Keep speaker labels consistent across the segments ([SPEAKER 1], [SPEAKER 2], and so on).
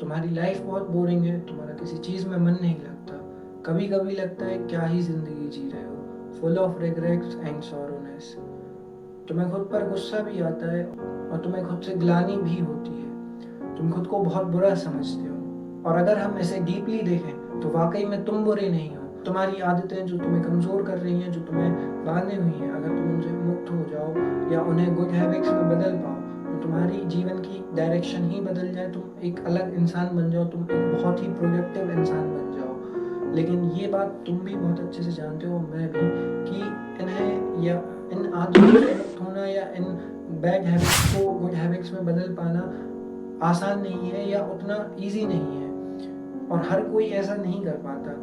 [SPEAKER 1] तुम्हारी लाइफ बहुत बोरिंग है, तुम्हारा किसी चीज़ में मन नहीं लगता, कभी कभी लगता है क्या ही ज़िंदगी जी रहे हो, फुल ऑफ रिग्रेट्स एंड सॉरोनेस। तुम्हें खुद पर गुस्सा भी आता है और तुम्हें खुद से ग्लानि भी होती है, तुम खुद को बहुत बुरा समझते हो। और अगर हम इसे डीपली देखें तो वाकई में तुम बुरे नहीं हो। तुम्हारी आदतें जो तुम्हें कमज़ोर कर रही हैं, जो तुम्हें बांधे हुई हैं, अगर तुम उनसे मुक्त हो जाओ या उन्हें गुड हैबिट्स में बदल पाओ तो तुम्हारी जीवन की डायरेक्शन ही बदल जाए, तुम एक अलग इंसान बन जाओ, तुम एक बहुत ही प्रोडक्टिव इंसान बन जाओ। लेकिन ये बात तुम भी बहुत अच्छे से जानते हो, मैं भी, कि इन्हें या इन आदतों से मुक्त होना या इन बैड हैबिट्स को गुड हैबिट्स में बदल पाना आसान नहीं है या उतना ईजी नहीं है, और हर कोई ऐसा नहीं कर पाता।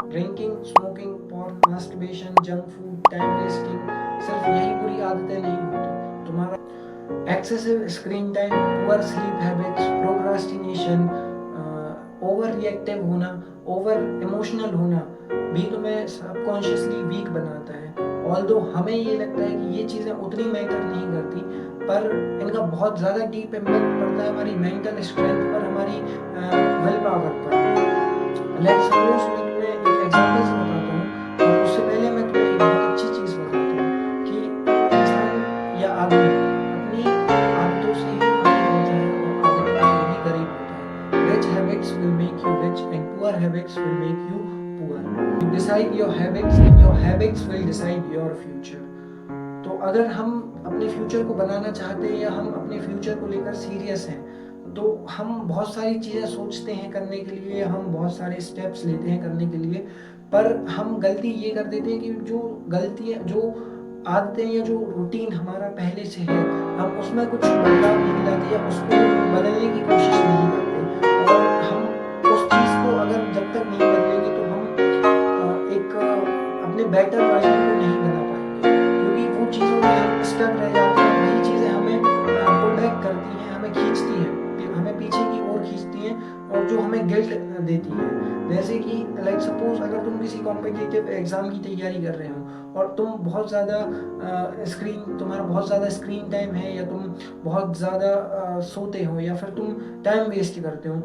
[SPEAKER 1] Drinking, smoking, porn, masturbation, junk food, time wasting सिर्फ यही बुरी आदतें नहीं होती। तुम्हारा excessive screen time, poor sleep habits, procrastination, over reactive होना, ओवर इमोशनल होना भी तुम्हें सबकॉन्शियसली वीक बनाता है। ऑल्दो हमें ये लगता है कि ये चीज़ें उतनी मैटर नहीं करती, पर इनका बहुत ज़्यादा डीप इम्पैक्ट पड़ता है हमारी मेंटल स्ट्रेंथ पर, हमारी विल पावर पर। लेट्स सपोज मैं तुम्हें एक एग्जांपल से बताता हूँ, और उससे पहले मैं तुम्हें एक बहुत अच्छी चीज़ बताता हूँ कि इंसान या आदमी अपनी आदतों से ही अमीर होता है और आदतों से ही गरीब होता है। Rich habits will make you rich and poor habits will make you poor. You decide your habits and your habits will decide your future. तो अगर हम अपने फ्यूचर को बनाना चाहते हैं या हम अपने फ्यूचर को लेकर सीरियस हैं, तो हम बहुत सारी चीज़ें सोचते हैं करने के लिए, हम बहुत सारे स्टेप्स लेते हैं करने के लिए, पर हम गलती ये कर देते हैं कि जो गलतियाँ, जो आदतें या जो रूटीन हमारा पहले से है, हम उसमें कुछ बदलाव नहीं लाते या उसको बदलने की कोशिश नहीं करते। और हम उस चीज़ को अगर जब तक नहीं बदलेंगे तो हम एक अपने बेटर वर्जन को नहीं बना पाएंगे, क्योंकि वो चीज़ों में हम स्टक रह जाते हैं। वही चीज़ें हमें पुल बैक करती हैं, हमें खींचती हैं, हमें पीछे की ओर खींचती हैं, और जो हमें गिल्ट देती है। जैसे कि लाइक सपोज अगर तुम किसी कॉम्पिटिटिव एग्जाम की तैयारी कर रहे हो और तुम बहुत ज़्यादा तुम्हारा बहुत ज़्यादा स्क्रीन टाइम है, या तुम बहुत ज़्यादा सोते हो, या फिर तुम टाइम वेस्ट करते हो,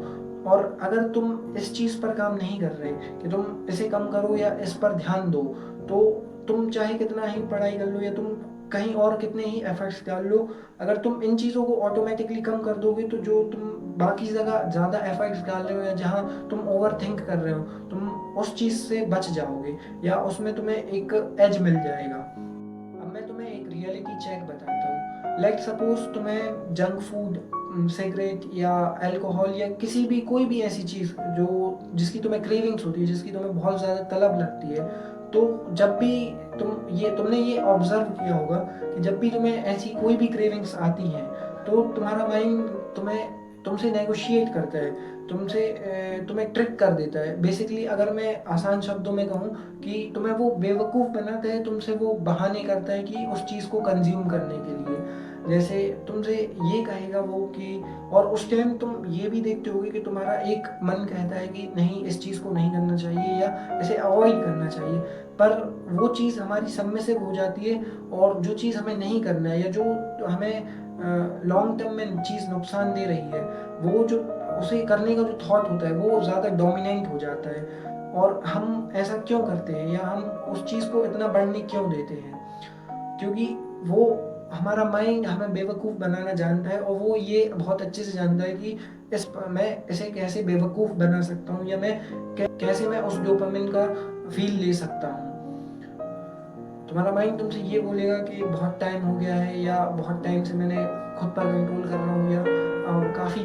[SPEAKER 1] और अगर तुम इस चीज़ पर काम नहीं कर रहे कि तुम इसे कम करो या इस पर ध्यान दो, तो तुम चाहे कितना ही पढ़ाई कर लो या तुम कहीं और कितने ही एफर्ट्स डाल लो, अगर तुम इन चीज़ों को ऑटोमेटिकली कम कर दोगे तो जो तुम बाकी जगह ज़्यादा एफर्ट्स डाल रहे हो या जहाँ तुम ओवर थिंक कर रहे हो, तुम उस चीज़ से बच जाओगे या उसमें तुम्हें एक एज मिल जाएगा। अब मैं तुम्हें एक रियलिटी चेक बताता हूँ। लेट सपोज तुम्हें जंक फूड, सिगरेट या अल्कोहल या किसी भी कोई भी ऐसी चीज़ जो जिसकी तुम्हें क्रेविंग्स होती है, जिसकी तुम्हें बहुत ज़्यादा तलब लगती है, तो जब भी तुमने ये ऑब्जर्व किया होगा कि जब भी तुम्हें ऐसी कोई भी क्रेविंग्स आती हैं तो तुम्हारा माइंड तुमसे नेगोशिएट करता है, तुम्हें ट्रिक कर देता है। बेसिकली अगर मैं आसान शब्दों में कहूँ कि तुम्हें वो बेवकूफ़ बनाता है, तुमसे वो बहाने करता है कि उस चीज़ को कंज्यूम करने के लिए। जैसे तुमसे ये कहेगा वो कि, और उस टाइम तुम ये भी देखते होगे कि तुम्हारा एक मन कहता है कि नहीं, इस चीज़ को नहीं करना चाहिए या इसे अवॉइड करना चाहिए, पर वो चीज़ हमारी सबमिसिव हो जाती है, और जो चीज़ हमें नहीं करना है या जो हमें लॉन्ग टर्म में चीज़ नुकसान दे रही है, वो जो उसे करने का जो थॉट होता है वो ज़्यादा डोमिनेंट हो जाता है। और हम ऐसा क्यों करते हैं या हम उस चीज़ को इतना बढ़ने क्यों देते हैं? क्योंकि वो हमारा माइंड हमें बेवकूफ़ बनाना जानता है, और वो ये बहुत अच्छे से जानता है कि मैं इसे कैसे बेवकूफ़ बना सकता हूँ, या कैसे मैं उस डोपामिन का फील ले सकता हूँ। तुम्हारा माइंड तुमसे ये बोलेगा कि बहुत टाइम हो गया है, या बहुत टाइम से मैंने खुद पर कंट्रोल कर रहा हूँ, या काफ़ी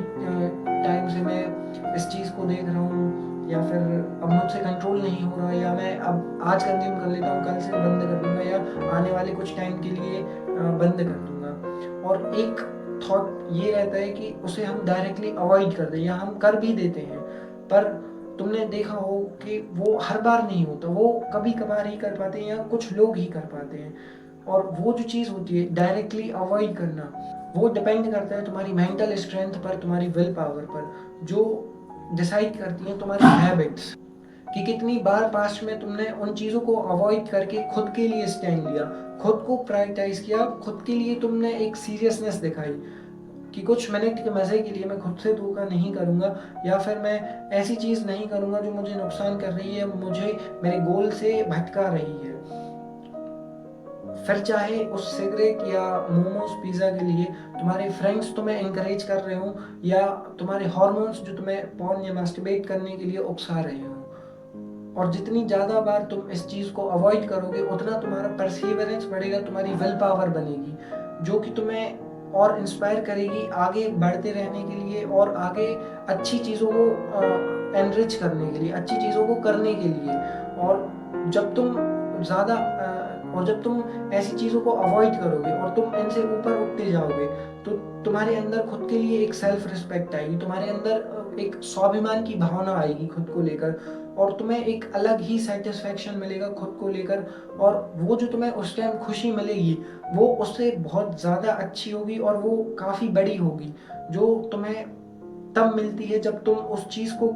[SPEAKER 1] टाइम से मैं इस चीज़ को देख रहा हूँ, या फिर अब मुझसे कंट्रोल नहीं हो रहा, या मैं अब आज कंज्यूम कर लेता हूँ, कल से बंद कर दूंगा, या आने वाले कुछ टाइम के लिए बंद कर दूंगा। और एक थॉट ये रहता है कि उसे हम डायरेक्टली अवॉइड कर दें, या हम कर भी देते हैं, पर तुमने देखा हो कि वो हर बार नहीं होता, वो कभी कभार ही कर पाते हैं या कुछ लोग ही कर पाते हैं। और वो जो चीज़ होती है डायरेक्टली अवॉइड करना, वो डिपेंड करता है तुम्हारी मेंटल स्ट्रेंथ पर, तुम्हारी विल पावर पर, जो डिसाइड करती हैं तुम्हारी हैबिट्स, कि कितनी बार पास्ट में तुमने उन चीज़ों को अवॉइड करके खुद के लिए स्टैंड लिया, खुद को प्रायोरिटाइज किया, खुद के लिए तुमने एक सीरियसनेस दिखाई। कि कुछ मिनट के मज़े के लिए मैं खुद से धोखा नहीं करूँगा, या फिर मैं ऐसी चीज़ नहीं करूँगा जो मुझे नुकसान कर रही है, मुझे मेरे गोल से भटका रही है। फिर चाहे उस सिगरेट या मोमोज पिज़्ज़ा के लिए तुम्हारे फ्रेंड्स तुम्हें एनकरेज कर रहे हो, या तुम्हारे हार्मोन्स जो तुम्हें पॉर्न या मास्टरबेट करने के लिए उकसा रहे हो। और जितनी ज़्यादा बार तुम इस चीज़ को अवॉइड करोगे, उतना तुम्हारा परसीवरेंस बढ़ेगा, तुम्हारी विल पावर बनेगी, जो कि तुम्हें और इंस्पायर करेगी आगे बढ़ते रहने के लिए और आगे अच्छी चीज़ों को एनरिच करने के लिए, अच्छी चीज़ों को करने के लिए। और जब तुम ज़्यादा और जब तुम ऐसी चीज़ों को अवॉइड करोगे और तुम इनसे ऊपर उठते जाओगे, तो तुम्हारे अंदर खुद के लिए एक सेल्फ रिस्पेक्ट आएगी, तुम्हारे अंदर एक स्वाभिमान की भावना आएगी खुद को लेकर, और तुम्हें एक अलग ही सेटिस्फेक्शन मिलेगा खुद को लेकर। और वो जो तुम्हें उस टाइम खुशी मिलेगी, वो उससे बहुत ज़्यादा अच्छी होगी और वो काफ़ी बड़ी होगी, जो तुम्हें तब मिलती है जब तुम उस चीज़ को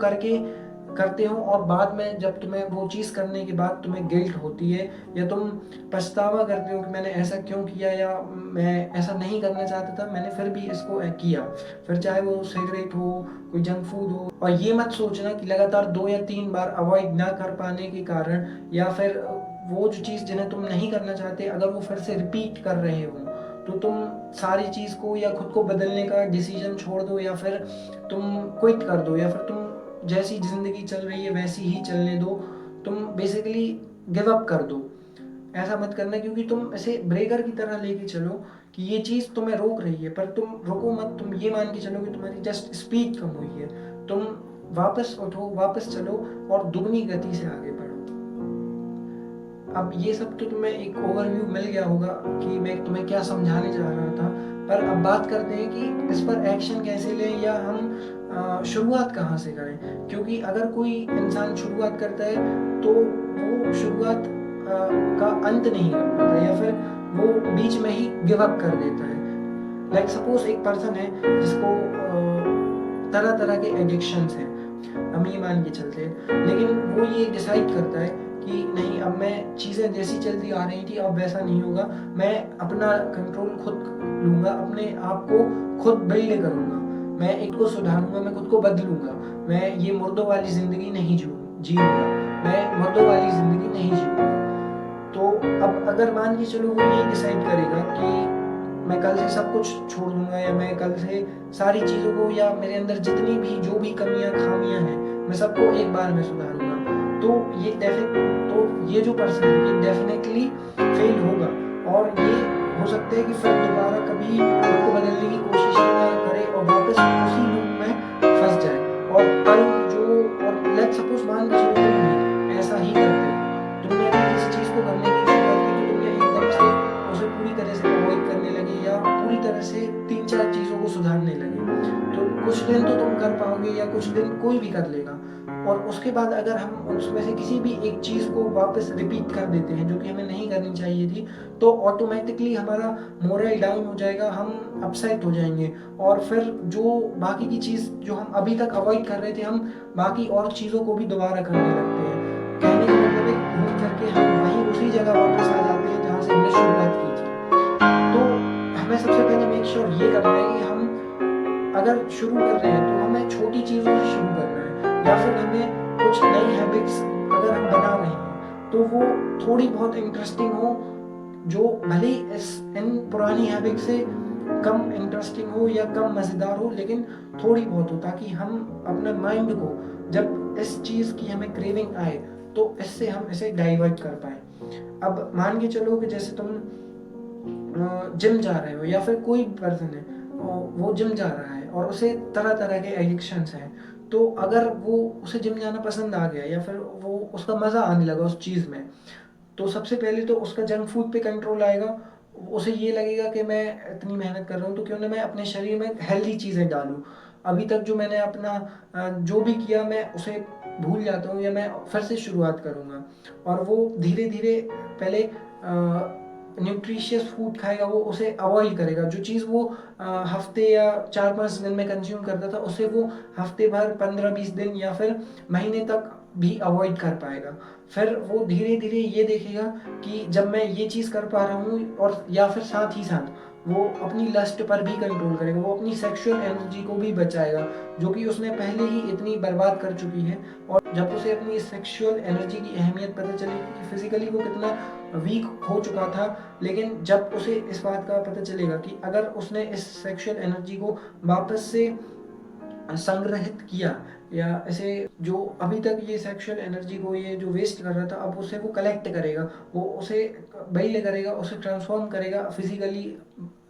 [SPEAKER 1] करते हो, और बाद में जब तुम्हें वो चीज़ करने के बाद तुम्हें गिल्ट होती है, या तुम पछतावा करते हो कि मैंने ऐसा क्यों किया, या मैं ऐसा नहीं करना चाहता था, मैंने फिर भी इसको किया। फिर चाहे वो सिगरेट हो, कोई जंक फूड हो। और ये मत सोचना कि लगातार 2 या 3 बार अवॉइड ना कर पाने के कारण, या फिर वो जो चीज़ जिन्हें तुम नहीं करना चाहते, अगर वो फिर से रिपीट कर रहे हो, तो तुम सारी चीज़ को या खुद को बदलने का डिसीजन छोड़ दो, या फिर तुम क्विट कर दो, या फिर तुम जैसी ज़िंदगी चल रही है वैसी ही चलने दो। तुम बेसिकली गिव अप कर दो। ऐसा मत करना, क्योंकि तुम ऐसे ब्रेकर की तरह लेके चलो कि ये चीज़ तुम्हें रोक रही है, पर तुम रुको मत। तुम ये मान के चलो कि तुम्हारी जस्ट स्पीड कम हुई है। तुम वापस उठो, वापस चलो और दुगनी गति से आगे बढ़ो। अब ये सब तो तुम्हें एक ओवरव्यू मिल गया होगा कि मैं तुम्हें क्या समझाने जा रहा था, पर अब बात करते हैं कि इस पर एक्शन कैसे लें, या हम शुरुआत कहाँ से करें। क्योंकि अगर कोई इंसान शुरुआत करता है तो वो शुरुआत का अंत नहीं कर पाता, या फिर वो बीच में ही गिव अप कर देता है। लाइक सपोज एक पर्सन है जिसको तरह तरह के एडिक्शंस हैं, हम ये मान के चलते हैं, लेकिन वो ये डिसाइड करता है कि नहीं, अब मैं चीज़ें जैसी चलती आ रही थी अब वैसा नहीं होगा, मैं अपना कंट्रोल खुद लूँगा, अपने आप को खुद बिल्ड करूँगा, मैं एक को सुधारूँगा, मैं खुद को बदलूँगा, मैं ये मुर्दों वाली ज़िंदगी नहीं जीऊँगा, मैं मुर्दों वाली ज़िंदगी नहीं जीऊँगा। तो अब अगर मान के चलो वो ये डिसाइड करेगा कि मैं कल से सब कुछ छोड़ दूँगा, या मैं कल से सारी चीज़ों को, या मेरे अंदर जितनी भी जो भी कमियाँ खामियाँ हैं, मैं सबको एक बार में सुधारूँगा, तो ये जो पर्सन है ये डेफिनेटली फेल होगा। और ये हो सकता है कि फिर दोबारा कभी खुद को बदलने की कोशिश ही ना करे और वापस उसी लूप में फंस जाए। और लेट्स सपोज मान के चलो तुम भी ऐसा ही करते हो, तुमने अगर किसी चीज़ को करने की शुरुआत की तो तुमने एकदम से उसे पूरी तरह से अवॉइड करने लगे, या पूरी तरह से 3-4 चीज़ों को सुधारने लगे, तो कुछ दिन तो तुम कर पाओगे, या कुछ दिन कोई भी कर लेगा। और उसके बाद अगर हम उसमें से किसी भी एक चीज़ को वापस रिपीट कर देते हैं जो कि हमें नहीं करनी चाहिए थी, तो ऑटोमेटिकली हमारा मोरल डाउन हो जाएगा, हम अपसेट हो जाएंगे, और फिर जो बाकी की चीज़ जो हम अभी तक अवॉइड कर रहे थे, हम बाकी और चीज़ों को भी दोबारा करने लगते हैं। कहने का मतलब है घूम फिर के हम वहीं उसी जगह वापस आ जाते हैं जहाँ से हमने शुरुआत की थी। तो हमें सबसे पहले मेक श्योर ये करना है कि हम अगर शुरू कर रहे हैं तो हमें छोटी चीज़ों से शुरू करना है, या फिर हमें कुछ नई हैबिट्स अगर हम बना रहे हैं तो वो थोड़ी बहुत इंटरेस्टिंग हो, जो भले इन पुरानी हैबिट से कम इंटरेस्टिंग हो या कम मज़ेदार हो, लेकिन थोड़ी बहुत हो, ताकि हम अपने माइंड को जब इस चीज़ की हमें क्रेविंग आए तो इससे हम इसे डाइवर्ट कर पाए। अब मान के चलो कि जैसे तुम जिम जा रहे हो, या फिर कोई पर्सन है वो जिम जा रहा है और उसे तरह तरह के एडिक्शंस हैं, तो अगर वो उसे जिम जाना पसंद आ गया, या फिर वो उसका मज़ा आने लगा उस चीज़ में, तो सबसे पहले तो उसका जंक फूड पे कंट्रोल आएगा। उसे ये लगेगा कि मैं इतनी मेहनत कर रहा हूँ तो क्यों ना मैं अपने शरीर में हेल्दी चीज़ें डालूँ। अभी तक जो मैंने अपना जो भी किया मैं उसे भूल जाता हूँ, या मैं फिर से शुरुआत करूँगा। और वो धीरे धीरे पहले न्यूट्रिशियस फूड खाएगा, वो उसे अवॉइड करेगा। जो चीज़ वो हफ्ते या 4-5 दिन में कंज्यूम करता था, उसे वो हफ्ते भर, 15-20 दिन या फिर महीने तक भी अवॉइड कर पाएगा। फिर वो धीरे धीरे ये देखेगा कि जब मैं ये चीज़ कर पा रहा हूँ, और या फिर साथ ही साथ वो अपनी लस्ट पर भी कंट्रोल करेगा, वो अपनी सेक्सुअल एनर्जी को भी बचाएगा, जो कि उसने पहले ही इतनी बर्बाद कर चुकी है। और जब उसे अपनी सेक्सुअल एनर्जी की अहमियत पता चलेगी कि फिजिकली वो कितना वीक हो चुका था, लेकिन जब उसे इस बात का पता चलेगा कि अगर उसने इस सेक्सुअल एनर्जी को वापस से संग्रहित किया, या ऐसे जो अभी तक ये सेक्सुअल एनर्जी को ये जो वेस्ट कर रहा था, अब उसे वो कलेक्ट करेगा, वो उसे बिल्ड करेगा, उसे ट्रांसफॉर्म करेगा फिजिकली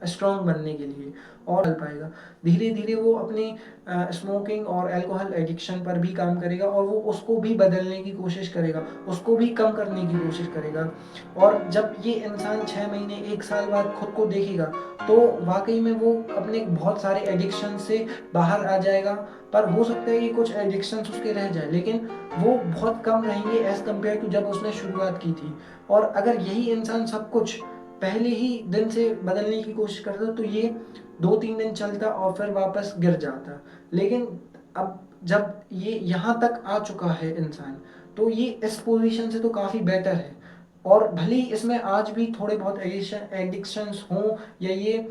[SPEAKER 1] स्ट्रांग बनने के लिए, और कर पाएगा। धीरे धीरे वो अपनी स्मोकिंग और अल्कोहल एडिक्शन पर भी काम करेगा, और वो उसको भी बदलने की कोशिश करेगा, उसको भी कम करने की कोशिश करेगा। और जब ये इंसान 6 महीने 1 साल बाद खुद को देखेगा, तो वाकई में वो अपने बहुत सारे एडिक्शन से बाहर आ जाएगा। पर हो सकता है कि कुछ एडिक्शंस उसके रह जाए, लेकिन वो बहुत कम रहेंगे एज कम्पेयर टू जब उसने शुरुआत की थी। और अगर यही इंसान सब कुछ पहले ही दिन से बदलने की कोशिश करता, तो ये 2-3 दिन चलता और फिर वापस गिर जाता। लेकिन अब जब ये यहाँ तक आ चुका है इंसान, तो ये इस पोजीशन से तो काफ़ी बेटर है। और भले ही इसमें आज भी थोड़े बहुत एडिक्शंस हों, या ये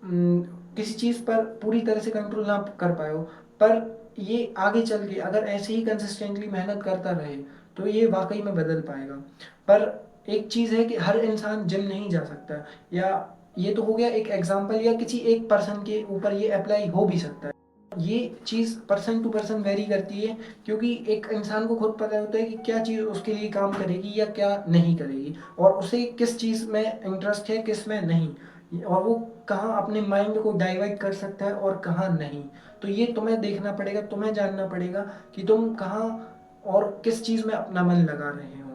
[SPEAKER 1] किसी चीज़ पर पूरी तरह से कंट्रोल ना कर पाए हो, पर ये आगे चल के अगर ऐसे ही कंसिस्टेंटली मेहनत करता रहे, तो ये वाकई में बदल पाएगा। पर एक चीज़ है कि हर इंसान जिम नहीं जा सकता, या ये तो हो गया एक एग्जांपल, या किसी एक पर्सन के ऊपर ये अप्लाई हो भी सकता है। ये चीज़ पर्सन टू पर्सन वेरी करती है, क्योंकि एक इंसान को खुद पता होता है कि क्या चीज़ उसके लिए काम करेगी या क्या नहीं करेगी, और उसे किस चीज़ में इंटरेस्ट है, किस में नहीं, और वो कहाँ अपने माइंड को डाइवर्ट कर सकता है और कहाँ नहीं। तो ये तुम्हें देखना पड़ेगा, तुम्हें जानना पड़ेगा कि तुम कहाँ और किस चीज़ में अपना मन लगा रहे हो।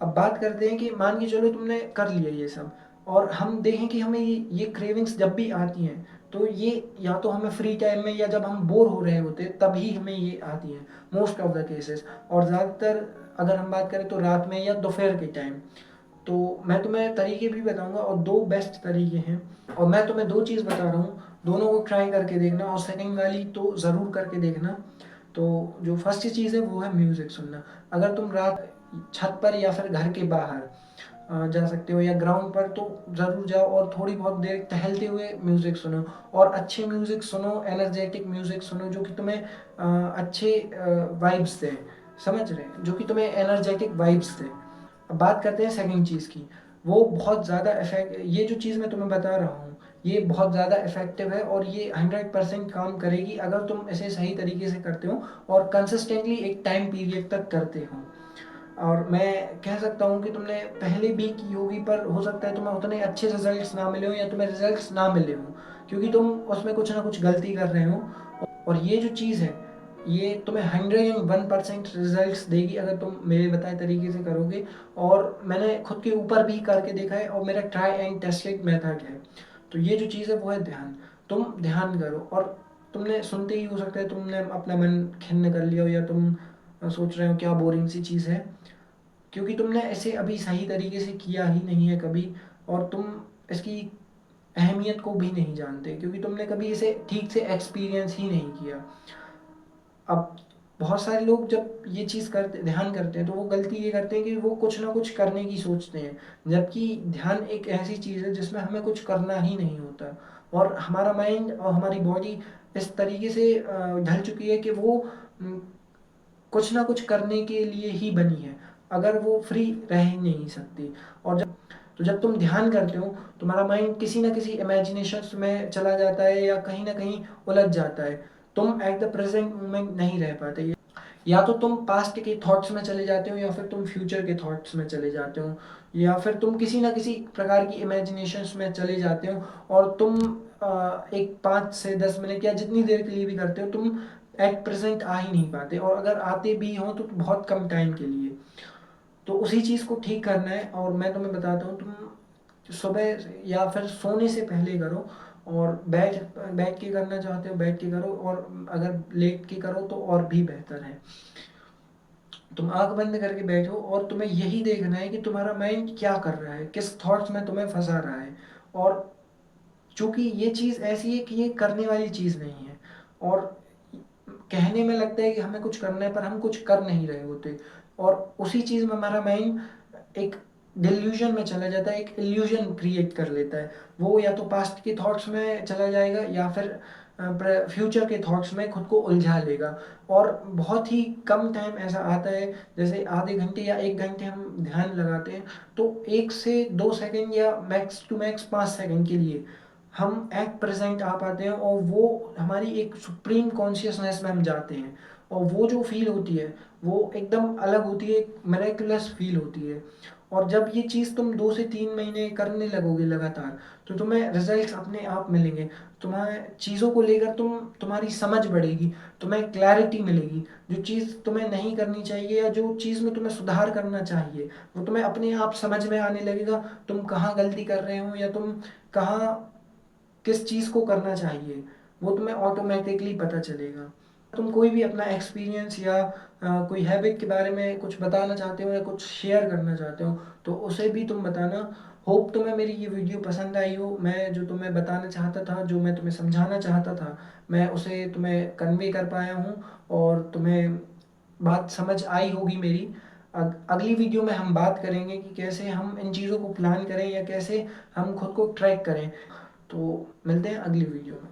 [SPEAKER 1] अब बात करते हैं कि मान के चलो तुमने कर लिया ये सब, और हम देखें कि हमें ये क्रेविंग्स जब भी आती हैं, तो ये या तो हमें फ्री टाइम में, या जब हम बोर हो रहे होते तभी हमें ये आती हैं, मोस्ट ऑफ द केसेस। और ज़्यादातर अगर हम बात करें तो रात में या दोपहर के टाइम। तो मैं तुम्हें तरीके भी बताऊंगा, और दो बेस्ट तरीके हैं, और मैं तुम्हें दो चीज़ बता रहा हूँ, दोनों को ट्राई करके देखना, और सेकंड वाली तो ज़रूर करके देखना। तो जो फर्स्ट चीज़ है वो है म्यूज़िक सुनना। अगर तुम रात छत पर या फिर घर के बाहर जा सकते हो, या ग्राउंड पर, तो ज़रूर जाओ और थोड़ी बहुत देर टहलते हुए म्यूज़िक सुनो। और अच्छे म्यूज़िक सुनो, एनर्जेटिक म्यूज़िक सुनो, जो कि तुम्हें अच्छे वाइब्स दे, समझ रहे हैं, जो कि तुम्हें एनर्जेटिक वाइब्स दे। अब बात करते हैं सेकंड चीज़ की। वो बहुत ज़्यादा इफेक्ट, ये जो चीज़ मैं तुम्हें बता रहा हूँ, ये बहुत ज़्यादा इफेक्टिव है, और ये 100% काम करेगी अगर तुम इसे सही तरीके से करते हो और कंसिस्टेंटली एक टाइम पीरियड तक करते हो। और मैं कह सकता हूँ कि तुमने पहले भी की होगी, पर हो सकता है तुम्हें उतने अच्छे रिजल्ट्स ना मिले हो, या तुम्हें रिजल्ट्स ना मिले हो, क्योंकि तुम उसमें कुछ ना कुछ गलती कर रहे हो। और ये जो चीज़ है, ये तुम्हें 101% रिजल्ट्स देगी अगर तुम मेरे बताए तरीके से करोगे। और मैंने खुद के ऊपर भी करके देखा है, और मेरा ट्राई एंड टेस्टेड मेथड है। तो ये जो चीज़ है वो है ध्यान। तुम ध्यान करो, और तुमने सुनते ही हो सकता है तुमने अपना मन खिन्न कर लिया हो, या तुम सोच रहे हो क्या बोरिंग सी चीज़ है, क्योंकि तुमने ऐसे अभी सही तरीके से किया ही नहीं है कभी, और तुम इसकी अहमियत को भी नहीं जानते, क्योंकि तुमने कभी इसे ठीक से एक्सपीरियंस ही नहीं किया। अब बहुत सारे लोग जब ये चीज़ करते, ध्यान करते हैं, तो वो गलती ये करते हैं कि वो कुछ ना कुछ करने की सोचते हैं, जबकि ध्यान एक ऐसी चीज़ है जिसमें हमें कुछ करना ही नहीं होता। और हमारा माइंड और हमारी बॉडी इस तरीके से ढल चुकी है कि वो उम, कुछ ना कुछ करने के लिए ही बनी है, अगर वो फ्री रह ही नहीं सकती। और जब तुम ध्यान करते हो, तुम्हारा माइंड किसी ना किसी इमेजिनेशंस में चला जाता है, या कहीं ना कहीं उलझ जाता है। तुम एट द प्रेजेंट मोमेंट नहीं रह पाते, या तो तुम पास्ट के थॉट्स में चले जाते हो, या फिर तुम फ्यूचर के थॉट्स में चले जाते हो, या फिर तुम किसी ना किसी प्रकार की इमेजिनेशंस में चले जाते हो, और तुम एक 5 से 10 मिनट या जितनी देर के लिए भी करते हो, तुम एट प्रेजेंट आ ही नहीं पाते, और अगर आते भी हो तो बहुत कम टाइम के लिए। तो उसी चीज़ को ठीक करना है, और मैं तुम्हें बताता हूँ, तुम सुबह या फिर सोने से पहले करो, और बैठ बैठ के करना चाहते हो बैठ के करो, और अगर लेट के करो तो और भी बेहतर है। तुम आंख बंद करके बैठो, और तुम्हें यही देखना है कि तुम्हारा माइंड क्या कर रहा है, किस थॉट्स में तुम्हें फंसा रहा है। और चूंकि ये चीज़ ऐसी है कि ये करने वाली चीज़ नहीं है, और कहने में लगता है कि हमें कुछ करना है, पर हम कुछ कर नहीं रहे होते, और उसी चीज़ में हमारा माइंड एक डिल्यूजन में चला जाता है, एक इल्यूजन क्रिएट कर लेता है। वो या तो पास्ट के थॉट्स में चला जाएगा या फिर फ्यूचर के थॉट्स में खुद को उलझा लेगा। और बहुत ही कम टाइम ऐसा आता है, जैसे आधे घंटे या 1 घंटे हम ध्यान लगाते हैं, तो 1 से 2 सेकंड या मैक्स टू मैक्स 5 सेकंड के लिए हम एट प्रेजेंट आ पाते हैं, और वो हमारी एक सुप्रीम कॉन्शियसनेस में हम जाते हैं। और वो जो फील होती है वो एकदम अलग होती है, एक मिरेकुलस फील होती है। और जब ये चीज़ तुम 2 से 3 महीने करने लगोगे लगातार, तो तुम्हें रिजल्ट्स अपने आप मिलेंगे। तुम्हें चीज़ों को लेकर तुम्हारी समझ बढ़ेगी, तुम्हें क्लैरिटी मिलेगी। जो चीज़ तुम्हें नहीं करनी चाहिए या जो चीज़ में तुम्हें सुधार करना चाहिए, वो तुम्हें अपने आप समझ में आने लगेगा। तुम कहाँ गलती कर रहे हो या तुम कहाँ किस चीज़ को करना चाहिए, वो तुम्हें ऑटोमेटिकली पता चलेगा। तुम कोई भी अपना एक्सपीरियंस या कोई हैबिट के बारे में कुछ बताना चाहते हो या कुछ शेयर करना चाहते हो, तो उसे भी तुम बताना। होप तुम्हें मेरी ये वीडियो पसंद आई हो। मैं जो तुम्हें बताना चाहता था, जो मैं तुम्हें समझाना चाहता था, मैं उसे तुम्हें कन्वे कर पाया हूँ, और तुम्हें बात समझ आई होगी मेरी। अगली वीडियो में हम बात करेंगे कि कैसे हम इन चीज़ों को प्लान करें या कैसे हम खुद को ट्रैक करें। तो मिलते हैं अगली वीडियो में।